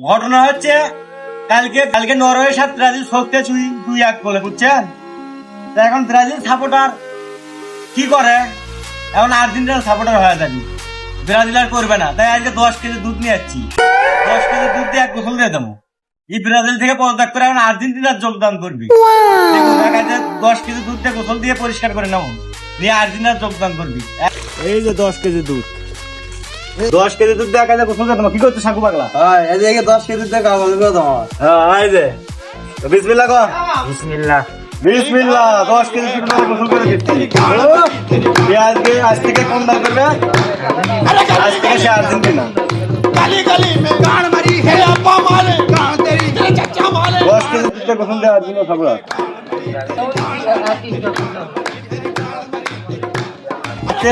ঘটনা হচ্ছে কালকে নরওয়ের সাথে ব্রাজিল শক্তি 2-1 বলে, বুঝছেন? তা এখন ব্রাজিল সাপোর্টার কি করে, এখন আর্জেন্টিনার সাপোর্টার হয়ে যাবি, ব্রাজিল আর করবে না। তাই আজকে 10 কেজি দুধ নিয়ে যাচ্ছি, 10 কেজি দুধ দিয়ে 1 গোসল দিয়ে দেবো। এই ব্রাজিল থেকে পদত্যাগ করে এখন আর্জেন্টিনার যোগদান করবি। 10 কেজি দুধ দিয়ে গোসল দিয়ে পরিষ্কার করে নেবো, নিয়ে আর্জেন্টিনার যোগদান করবি। এই যে 10 কেজি দুধ, 10 কেজি দুধ দিয়ে কাজে গোসল দিয়ে দেবো। কি করছো সাকু পাগলা? এদিকে 10 কেজি দিয়ে কাগজ করে দাও। এই যে বিসমিল্লাহ কর। বিসমিল্লাহ বিসমিল্লাহ। 10 কেজি দুধ দিয়ে গোসল করে দিচ্ছি। আজ থেকে কোন দল করবে? আজ থেকে সে আর্জেন্টিনা। गली गली में गाड़ मरी है अब्बा मारे गाड़ तेरी तेरे चचा मारे 10 केजी দুধ দিয়ে গোসল দিয়ে আর্জেন্টিনা সাপোর্টার।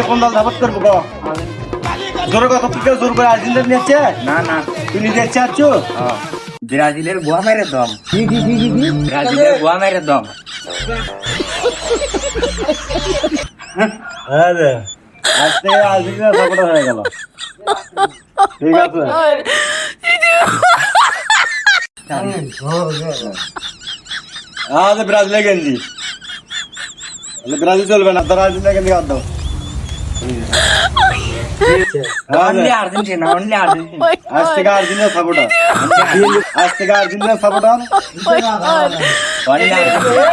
কোন দল সাপোর্ট করবো গো? জোরে কথা, তুই কেউ জোর করে আর্জেন্টিনা নিচ্ছে? না না, তুই নিজে ইচ্ছা আছো? ব্রাজিলের গোয়া মেরে দম। কি ব্রাজিলের গোয়া মেরে দম। আরে আজ থেকে আর্জেন্টিনা সাপোর্টার হয়ে গেল। ঠিক আছে, আজ ব্রাজিলে গেঞ্জি, ব্রাজিল চলবে না, তারা আর্জেন্টিনা গেঞ্জি বাদ দাও। Only Argentina, only Argentina. আজ থেকে আর্জেন্টিনা সাপোর্টার, আজ থেকে আর্জেন্টিনা সাপোর্টার। Only Argentina.